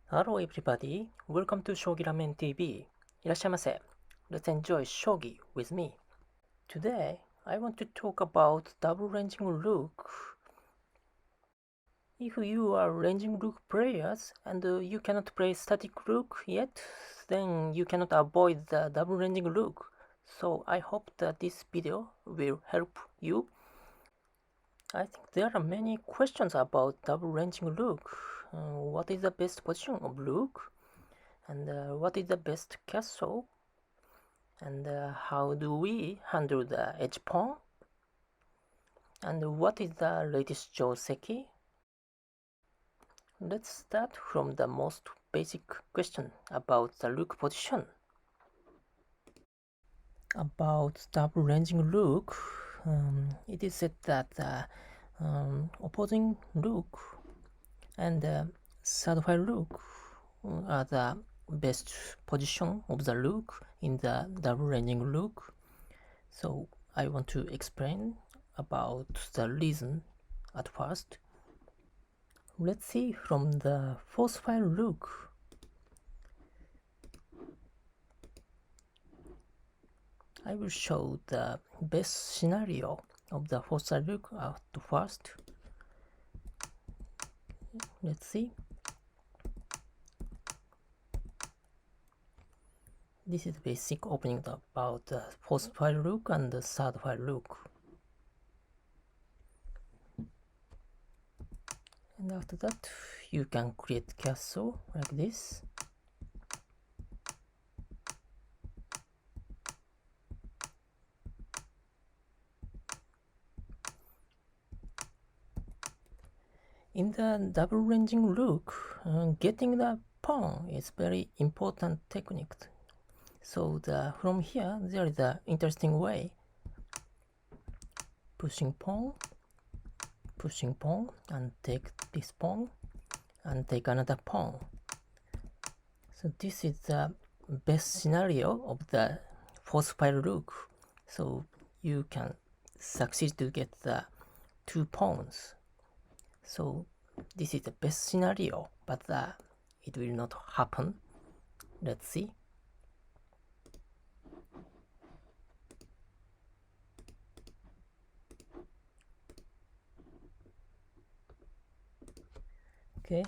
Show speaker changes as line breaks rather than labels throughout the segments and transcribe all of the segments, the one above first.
Hello everybody, welcome to Shogi Ramen TV. いらっしゃいませ. Let's enjoy Shogi with me. Today, I want to talk about Double Ranging Rook. If you are Ranging Rook players and you cannot play Static Rook yet, then you cannot avoid the Double Ranging Rook. So I hope that this video will help you. I think there are many questions about Double Ranging Rook. What is the best position of Rook? And what is the best castle? And how do we handle the edge pawn? And what is the latest joseki? Let's start from the most basic question about the rook position. About double ranging rook, it is said that the opposing rook and third file rook are the best position of the rook in the double ranging rook. So I want to explain about the reason at first. Let's see from the fourth file rook. I will show the best scenario of the fourth file rook at first. Let's see. This is basic opening about the fourth file rook and the third file rook. And after that, you can create castle like this. In the double ranging rook, getting the pawn is very important technique. So from here, there is an interesting way. Pushing pawn, and take this pawn, and take another pawn. So this is the best scenario of the fourth file rook. So you can succeed to get the 2 pawns. So this is the best scenario, but it will not happen. Let's see. Okay.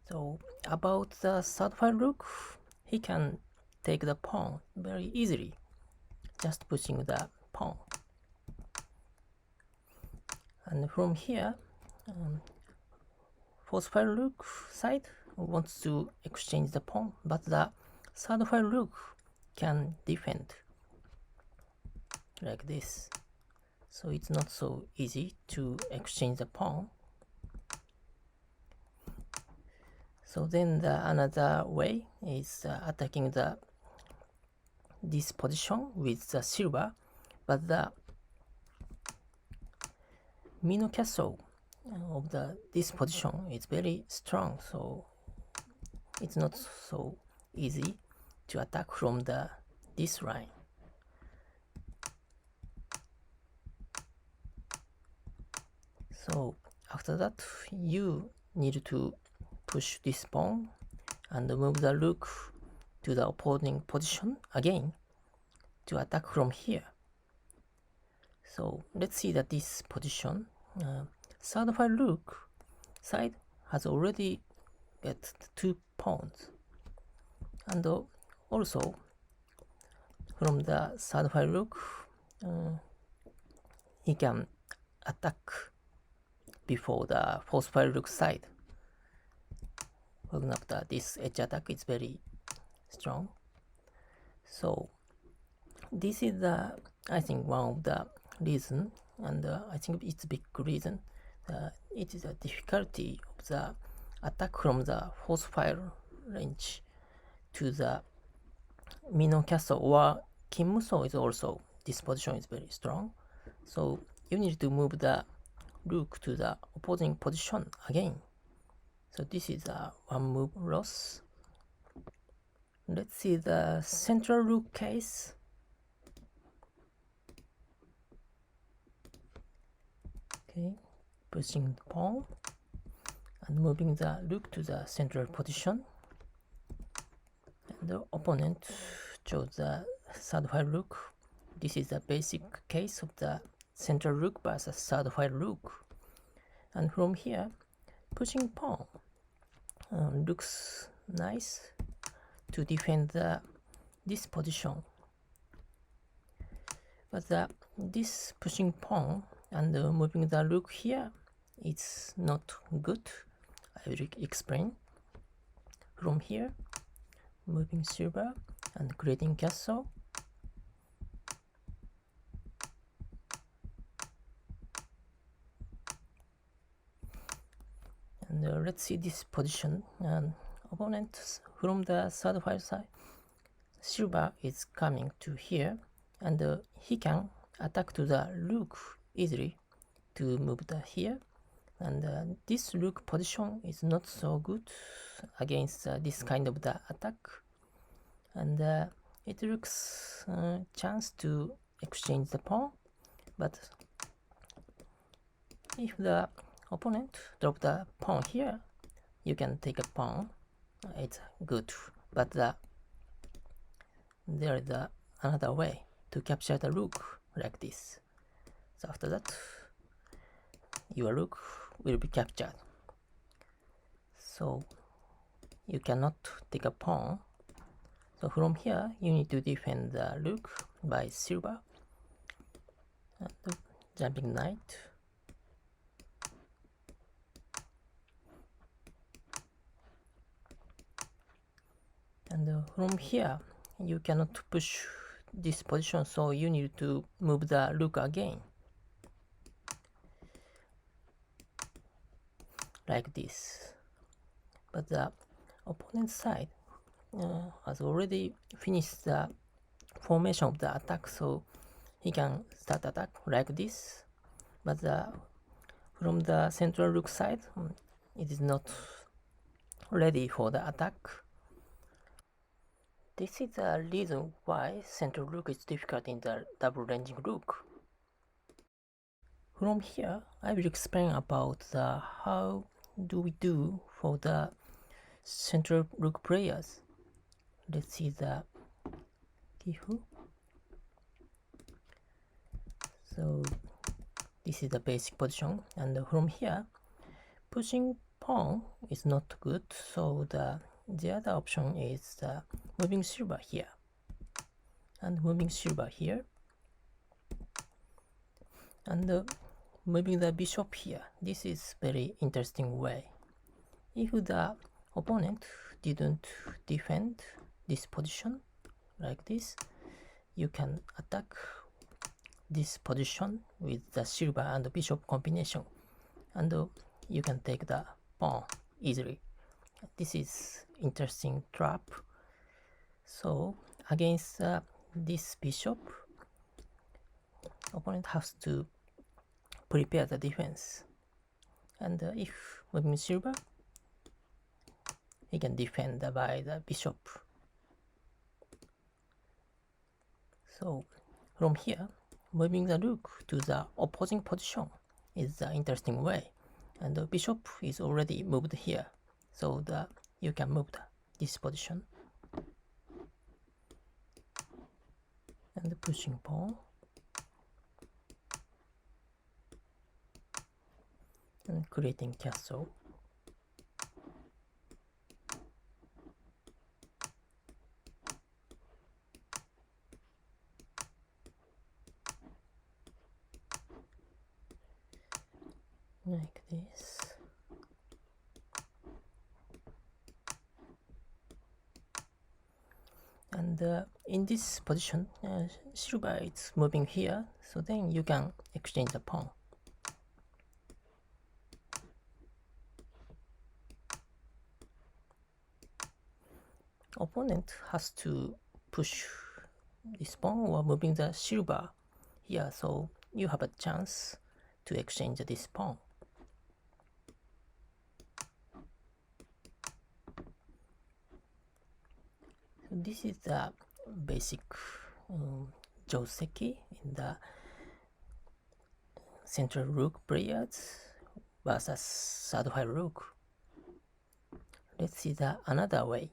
So about the third file rook, he can take the pawn very easily, just pushing the pawn. And from here, fourth file rook side wants to exchange the pawn, but the third file rook can defend like this. So it's not so easy to exchange the pawn. So then another way is attacking this position with the silver, but the Mino castle of this position is very strong, so it's not so easy to attack from this line. So after that, you need to push this pawn and move the rook to the opposing position again to attack from here. So let's see that this position, third file rook side has already get 2 pawns, and also from the third file rook, he can attack before the fourth file rook side. For example, this edge attack is very strong. So this is I think one of the reason, and I think it's a big reason. It is a difficulty of the attack from the fourth file range to the Mino castle or Kimmuso is also, this position is very strong. So you need to move the rook to the opposing position again. So this is a one move loss. Let's see the central rook case. Okay, pushing the pawn and moving the rook to the central position. And the opponent chose the third file rook. This is the basic case of the central rook versus third file rook. And from here, pushing pawn looks nice to defend this position. But this pushing pawn and moving the rook here is not good. I will explain. From here, moving silver and creating castle. And let's see this position. And opponent from the third file side, silver is coming to here, and he can attack to the rook easily to move the here. And this rook position is not so good against this kind of the attack. And it looks chance to exchange the pawn, but if the opponent drop the pawn here, you can take a pawn. It's good, but there is another way to capture the rook like this. So after that, your rook will be captured. So you cannot take a pawn. So from here, you need to defend the rook by silver. And jumping knight. And from here, you cannot push this position, so you need to move the rook again. Like this. But the opponent's side has already finished the formation of the attack, so he can start attack like this. But from the central rook side, it is not ready for the attack. This is the reason why central rook is difficult in the double ranging rook. From here, I will explain about how do we do for the central rook players. Let's see the Gifu. So this is the basic position, and from here, pushing pawn is not good, so the other option is moving silver here and moving silver here, and moving the bishop here. This is very interesting way. If the opponent didn't defend this position like this, you can attack this position with the silver and bishop combination, and you can take the pawn easily. This is interesting trap. So against this bishop, opponent has to prepare the defense, and if moving silver, he can defend by the bishop. So from here, moving the rook to the opposing position is the interesting way, and the bishop is already moved here, so you can move this position. And pushing pawn, and creating castle. Like this. And in this position, silver is moving here, so then you can exchange the pawn. Opponent has to push this pawn or moving the silver here, so you have a chance to exchange this pawn. So this is the basic joseki in the central rook players versus third file rook. Let's see the another way.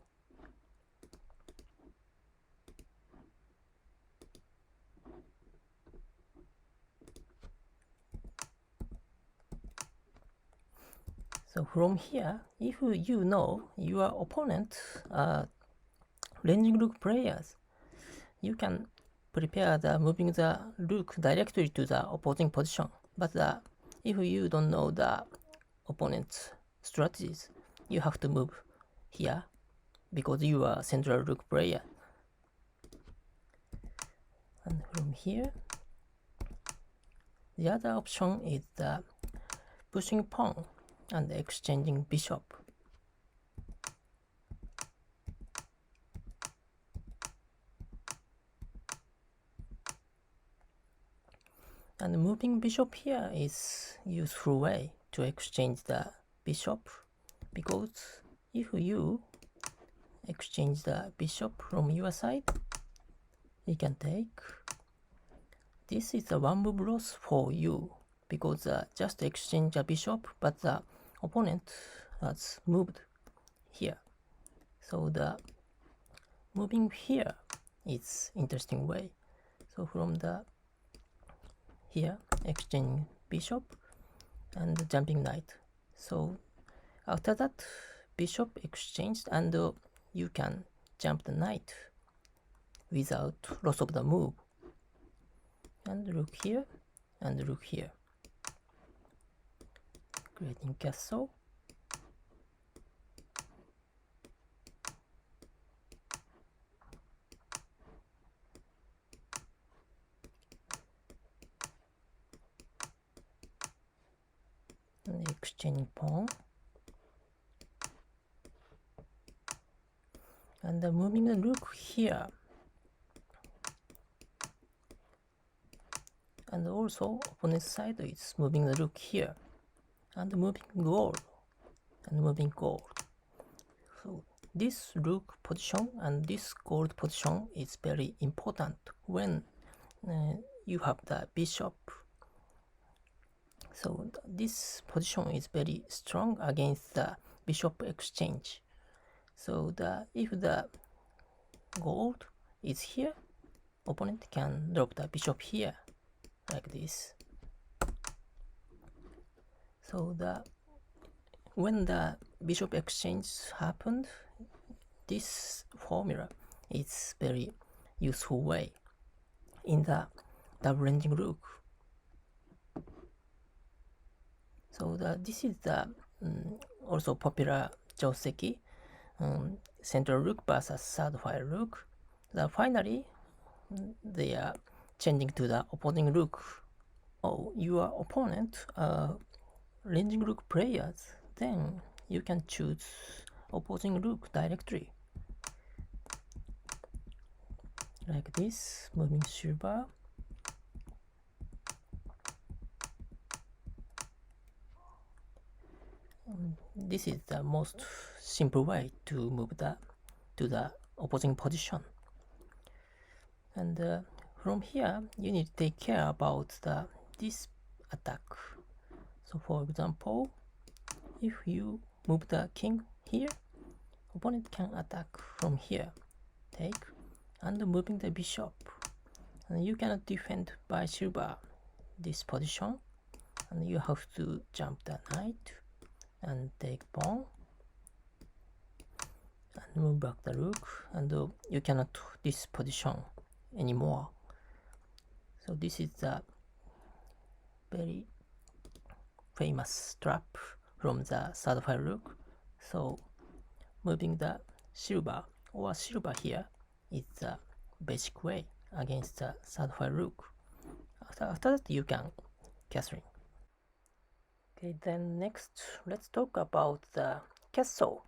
So from here, if you know your opponent are ranging rook players, you can prepare the moving the rook directly to the opposing position. But if you don't know the opponent's strategies, you have to move here because you are central rook player. And from here, the other option is the pushing pawn and exchanging bishop. And moving bishop here is useful way to exchange the bishop, because if you exchange the bishop from your side, you can take. This is a one move loss for you, because just exchange a bishop, but the opponent has moved here. So the moving here is interesting way. So from the here, exchange bishop and jumping knight. So after that, bishop exchanged, and you can jump the knight without loss of the move. And rook here, and rook here, creating castle. And exchange pawn. And moving the rook here. And also opponent's side is moving the rook here. And moving gold. And moving gold. So this rook position and this gold position is very important when you have the bishop. So this position is very strong against the bishop exchange. So if the gold is here, opponent can drop the bishop here, like this. So when the bishop exchange happened, this formula is very useful way in the double ranging rook. So this is the also popular joseki, central rook versus third file rook. Finally, they are changing to the opposing rook. Oh, your opponent are ranging rook players, then you can choose opposing rook directly. Like this, moving silver. This is the most simple way to move to the opposing position. And from here, you need to take care about this attack. So for example, if you move the king here, opponent can attack from here, take, and moving the bishop. And you cannot defend by silver this position, and you have to jump the knight and take pawn and move back the rook, and you cannot this position anymore. So this is the very famous trap from the third file rook. So moving the silver or silver here is the basic way against the third file rook. After that, you can castling. Okay, then next let's talk about the castle.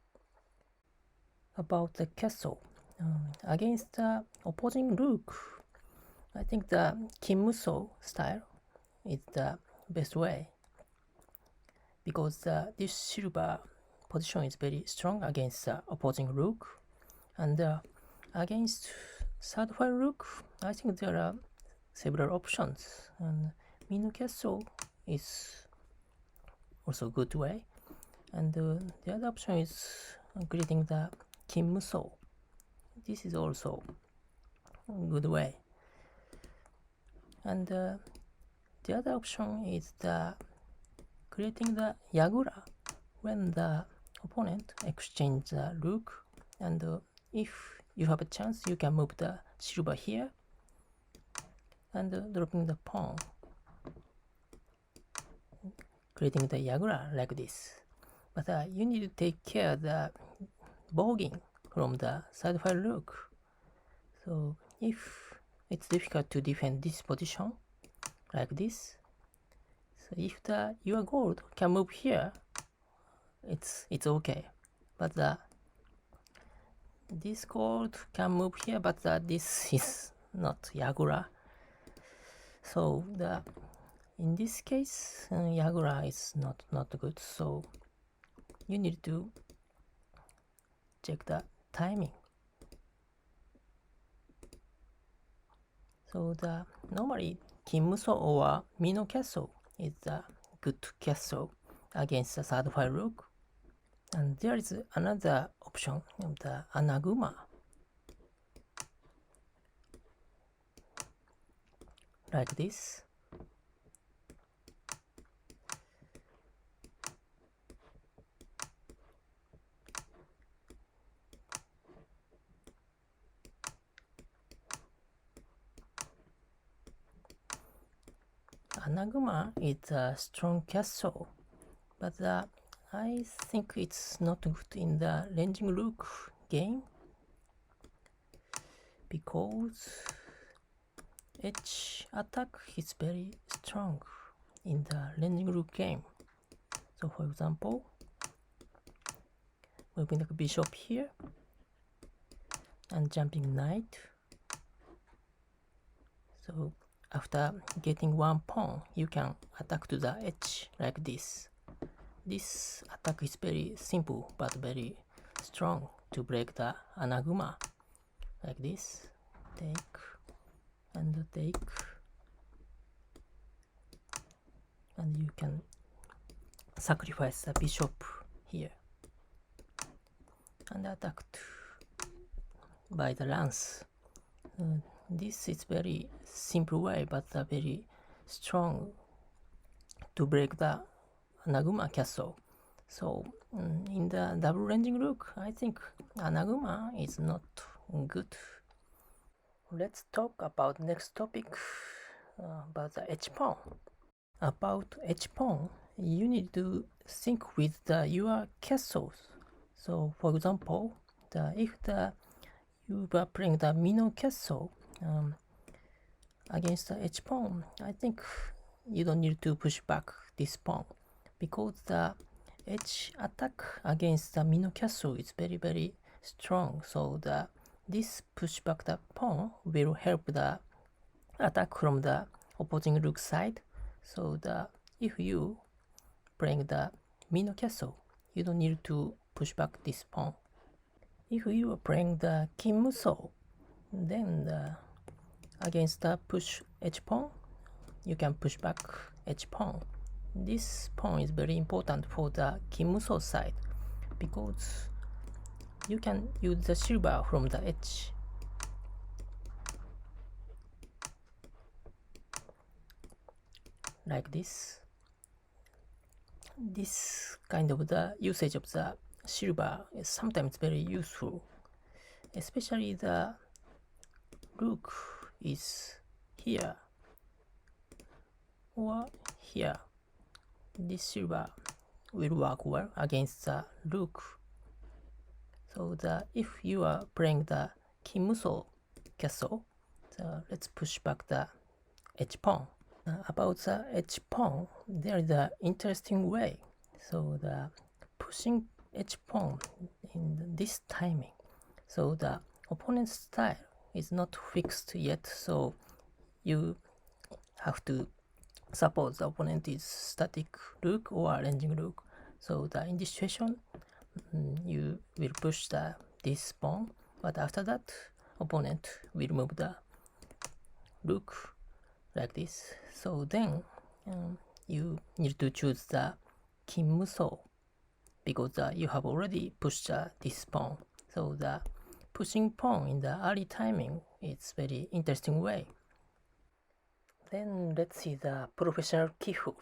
About the castle against the opposing rook, I think the Kim Muso style is the best way, because this silver position is very strong against the opposing rook, and against third file rook, I think there are several options, and Mino castle is also a good way. And the other option is creating the Kimmuso. This is also a good way. And the other option is creating the Yagura when the opponent exchange the rook, and if you have a chance, you can move the silver here and dropping the pawn, creating the Yagura like this. But you need to take care of the bogging from the side file rook. So if it's difficult to defend this position like this, so if your gold can move here, it's okay. But this gold can move here, but this is not Yagura. So in this case, Yagura is not good. So you need to check the timing. So normally Kimmuso or Mino castle is a good castle against the third file rook. And there is another option of the Anaguma, like this. Anaguma is a strong castle, but I think it's not good in the ranging rook game because edge attack is very strong in the ranging rook game. So for example, moving the bishop here and jumping knight. So after getting one pawn, you can attack to the edge like this. This attack is very simple but very strong to break the Anaguma. Like this. Take and take. And you can sacrifice the bishop here. And attacked by the lance. This is very simple way, but very strong to break the Anaguma castle. So in the double ranging rook, I think Anaguma is not good. Let's talk about next topic about the h pawn. About h pawn, you need to think with your castles. So for example, if you were playing the Mino castle against the h pawn, I think you don't need to push back this pawn because the edge attack against the Mino castle is very strong. So this push back the pawn will help the attack from the opposing rook side. So if you playing the Mino castle, you don't need to push back this pawn. If you are playing the Kimmuso, then against the push h pawn, you can push back h pawn. This pawn is very important for the Kimmuso side because you can use the silver from the edge. Like this. This kind of the usage of the silver is sometimes very useful, especially the rook is here or here. This silver will work well against the rook. So if you are playing the Kimmuso castle, let's push back the h pawn. About the h pawn, there is an interesting way. So pushing h pawn in this timing. So the opponent's style is not fixed yet. So you have to suppose the opponent is static rook or ranging rook. So in this situation, you will push this pawn, but after that, opponent will move the rook like this. So then you need to choose the Kimmuso because you have already pushed this pawn. So the pushing pawn in the early timing is very interesting way. Then let's see the professional Kifu.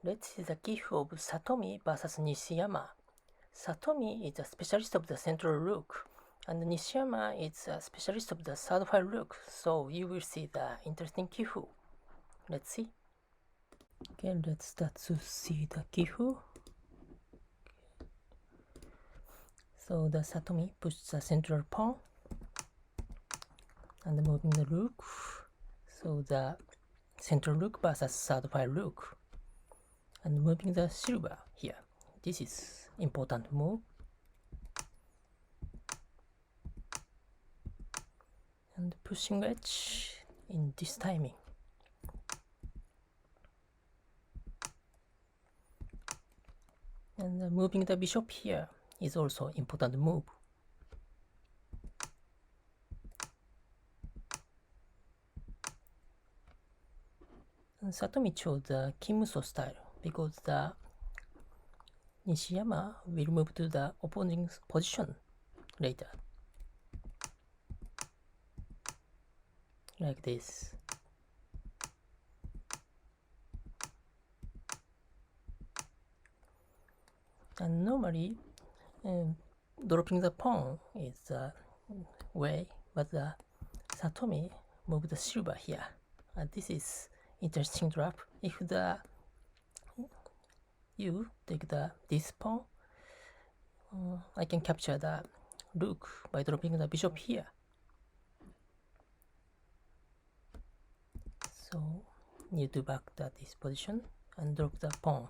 Let's see the Kifu of Satomi versus Nishiyama. Satomi is a specialist of the central rook, and Nishiyama is a specialist of the third file rook, so you will see the interesting Kifu. Let's see. Okay, let's start to see the Kifu. So the Satomi pushes the central pawn and moving the rook. So the central rook versus third file rook and moving the silver here. This is important move. And pushing edge in this timing. And moving the bishop here is also important move. And Satomi chose the Kimmuso style because the Nishiyama will move to the opposing position later. Like this. And normally, dropping the pawn is the way, but the Satomi moved the silver here. And this is interesting drop. If the you take this pawn, I can capture the rook by dropping the bishop here. So need to back this position and drop the pawn.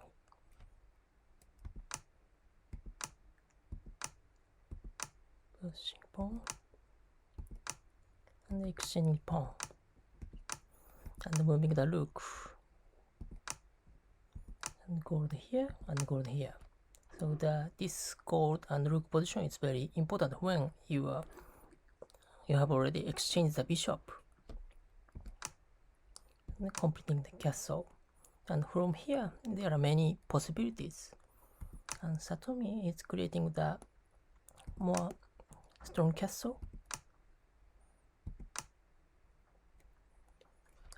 Pushing pawn and exchanging pawn and moving the rook and gold here and gold here. So this gold and rook position is very important when you have already exchanged the bishop. And completing the castle. And from here there are many possibilities. And Satomi is creating the more strong castle.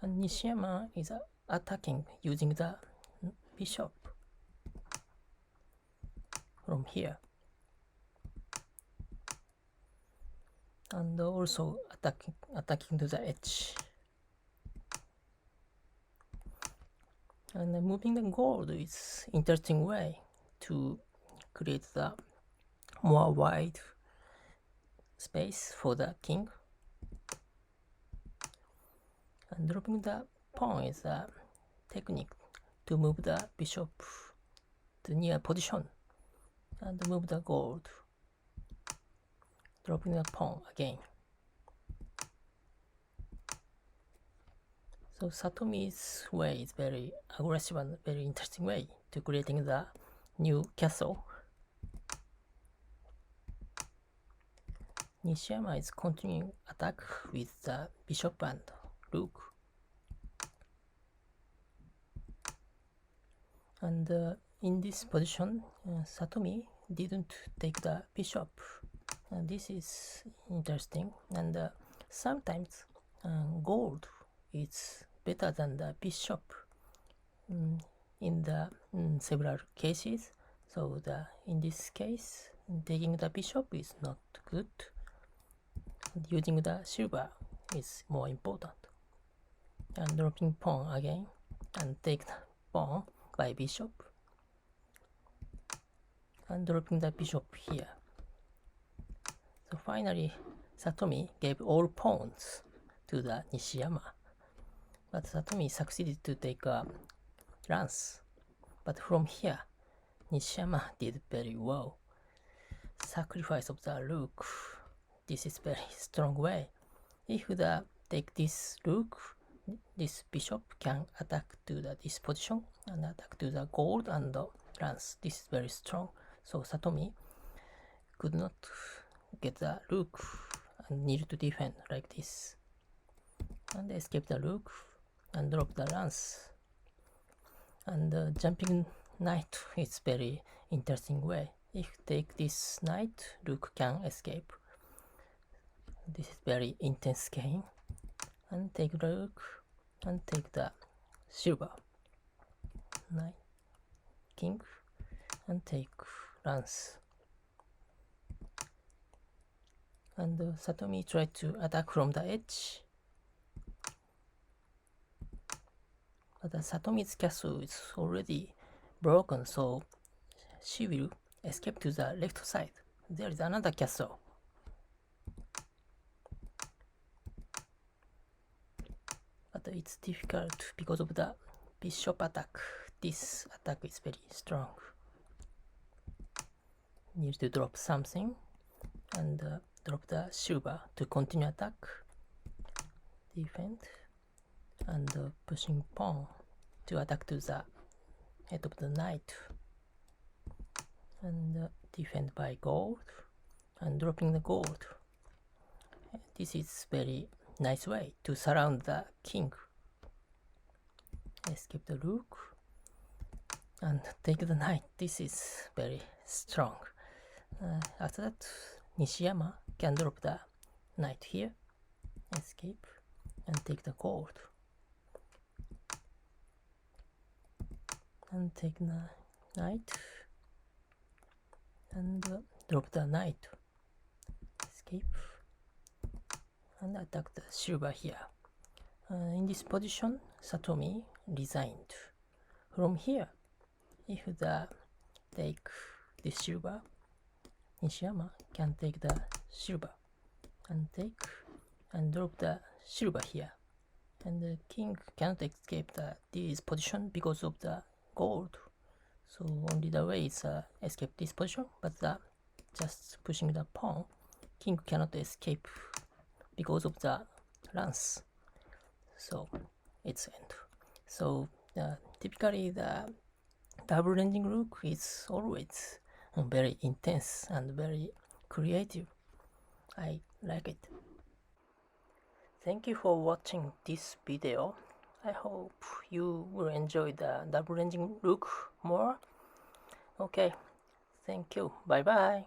And Nishiyama is attacking using the bishop from here. And also attacking to the edge. And moving the gold is interesting way to create the more wide space for the king. And dropping the pawn is a technique to move the bishop to near position and move the gold. Dropping the pawn again. So Satomi's way is very aggressive and very interesting way to creating the new castle. Nishiyama is continuing attack with the bishop and rook. And in this position, Satomi didn't take the bishop. And this is interesting. And sometimes gold is better than the bishop in the several cases. So in this case, taking the bishop is not good. Using the silver is more important. And dropping pawn again and take the pawn by bishop. And dropping the bishop here. So finally, Satomi gave all pawns to the Nishiyama. But Satomi succeeded to take a lance. But from here, Nishiyama did very well. Sacrifice of the rook. This is very strong way. If the take this rook, this bishop can attack to this position and attack to the gold and the lance. This is very strong. So Satomi could not get the rook and needed to defend like this. And escape the rook and drop the lance. And jumping knight is very interesting way. If take this knight, rook can escape. This is very intense game. And take the rook and take the silver. Knight, king, and take lance. And Satomi tried to attack from the edge. But Satomi's castle is already broken, so she will escape to the left side. There is another castle. But it's difficult because of the bishop attack. This attack is very strong. Need to drop something and drop the silver to continue attack. Defend and pushing pawn to attack to the head of the knight. And defend by gold and dropping the gold. This is very nice way to surround the king. Escape the rook and take the knight. This is very strong. After that, Nishiyama can drop the knight here, escape, and take the gold. And take the knight and drop the knight, escape, and attack the silver here. In this position, Satomi resigned. From here, if the take this silver, Nishiyama can take the silver and take and drop the silver here. And the king cannot escape this position because of the gold. So only the way is escape this position, but just pushing the pawn, king cannot escape because of the lance. So it's end. So typically the double ranging rook is always very intense and very creative. I like it. Thank you for watching this video. I hope you will enjoy the double ranging rook more. Okay, thank you. Bye bye.